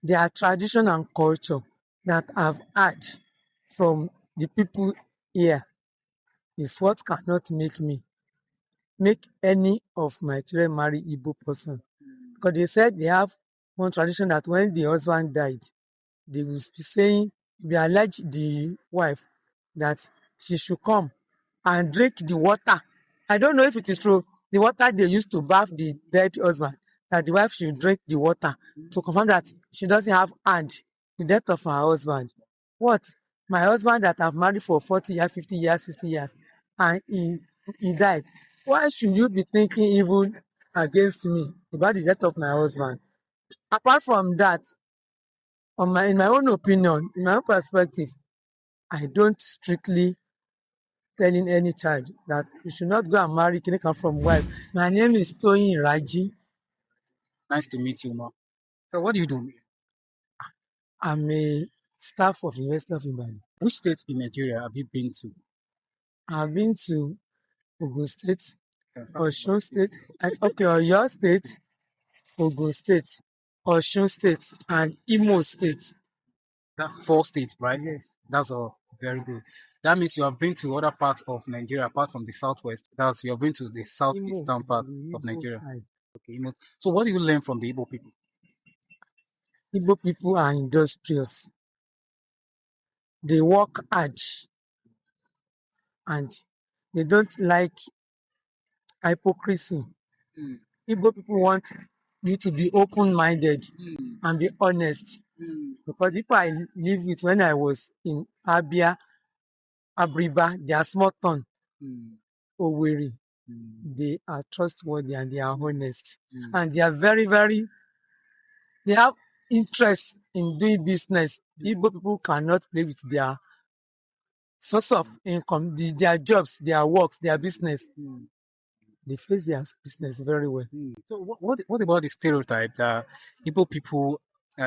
Their tradition and culture that I've had from the people here is what cannot make any of my children marry Igbo person. Because they said they have one tradition that when the husband died, they will be saying, we allege the wife that she should come and drink the water. I don't know if it is true. The water they used to bath the dead husband, that the wife should drink the water to confirm that she doesn't have hand the death of her husband. What? My husband that I've married for 40 years, 50 years, 60 years, and he died. Why should you be thinking evil against me about the death of my husband? Apart from that, in my own opinion, in my own perspective, I don't strictly telling any child that you should not go and marry Kinika from wife. My name is Toyin Raji. Nice to meet you, ma. So what do you do? I'm a staff of the University of Ibadan. Which state in Nigeria have you been to? I've been to Ogun State, Osun State, Oyo State, Ogun State, Osun State, and Imo State. That's 4 states, right? Yes. That's all. Very good. That means you have been to other parts of Nigeria apart from the southwest. That's you have been to the southeastern part of Nigeria. Okay. So what do you learn from the Igbo people? Igbo people are industrious. They work hard and they don't like hypocrisy. Igbo people want you to be open-minded and be honest. Because people I live with when I was in Abia, Abriba, they are small town, Owerri. They are trustworthy and they are honest. And they are very, very, they have interest in doing business. Igbo people cannot play with their source of income, their jobs, their works, their business. They face their business very well. So what about the stereotype that Igbo people,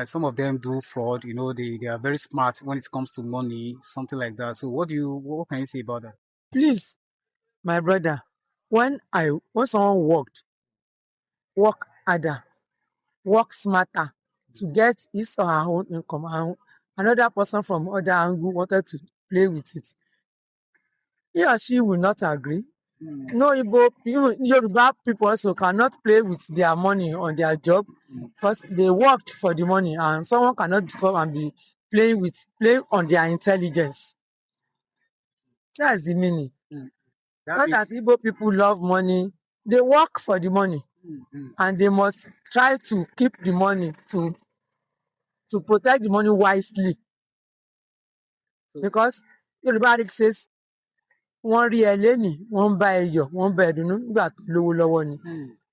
some of them do fraud, they are very smart when it comes to money, something like that. So what can you say about that? Please, my brother, when someone work harder, work smarter to get his or her own income, and another person from other angle wanted to play with it, he or she will not agree. No, Igbo, Yoruba people also cannot play with their money on their job because they worked for the money, and someone cannot come and be playing on their intelligence. That's the meaning. Not that Igbo people love money. They work for the money, and they must try to keep the money to protect the money wisely. Because Yoruba says, wọ́n rí ẹ lénìí, wọ́n ń bá ẹ yọ̀, wọ́n ń bá ẹ dunnú nígbà tó lówó lọ́wọ́ ni.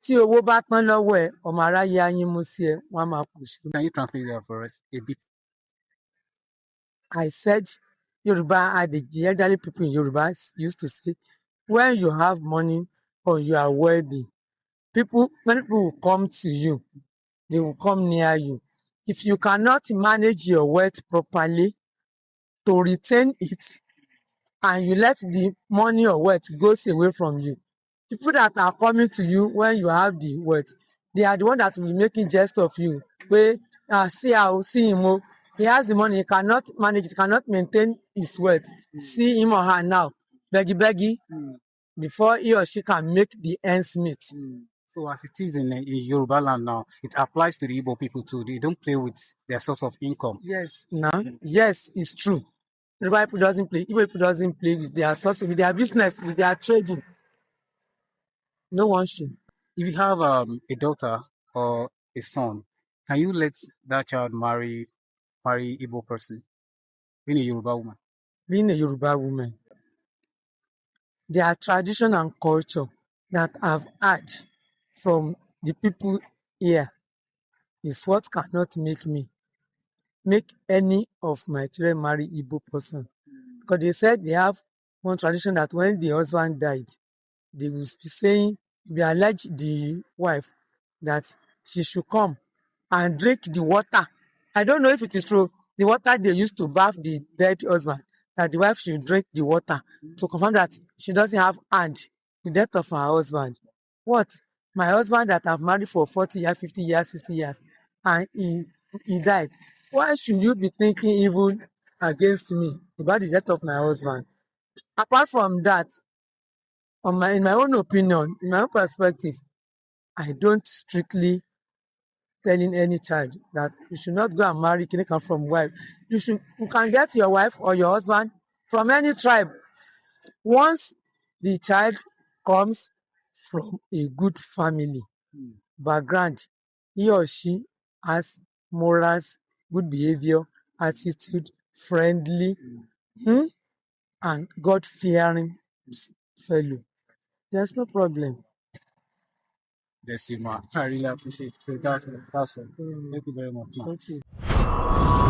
Tí owó bá tán lọ́wọ́ ẹ, ọmọ aráyé á yín mú sí ẹ, wọ́n á máa pòṣé. Can you translate that for us a bit? I said Yoruba adage, elderly people in Yoruba used to say, when you have money or you are wealthy, many people will come to you. They will come near you. If you cannot manage your wealth properly to retain it, and you let the money or wealth goes away from you, people that are coming to you when you have the wealth, they are the one that will be making jest of you. See him, he has the money, he cannot manage it, cannot maintain his wealth. See him or her now, beggy, before he or she can make the ends meet. So as it is in Yoruba land now, it applies to the Igbo people too. They don't play with their source of income. Yes, yes, it's true. Yoruba people doesn't play. Igbo people doesn't play with their source, with their business, with their trading. No one should. If you have a daughter or a son, can you let that child marry Igbo person, being a Yoruba woman? Being a Yoruba woman, their tradition and culture that I've had from the people here is what cannot make any of my children marry Igbo person. Because they said they have one tradition that when the husband died, they will be saying, we allege the wife that she should come and drink the water. I don't know if it is true. The water they used to bath the dead husband, that the wife should drink the water to confirm that she doesn't have hand the death of her husband. What? My husband that I've married for 40 years, 50 years, 60 years, and he died, why should you be thinking evil against me about the death of my husband? Apart from that, in my own opinion, in my own perspective, I don't strictly telling any child that you should not go and marry Kinika from wife. You can get your wife or your husband from any tribe. Once the child comes from a good family background, he or she has morals, good behavior, attitude, friendly, and God-fearing fellow. There's no problem. Yes, ma. I really appreciate it. So that's all. Thank you very much, ma. Thank you.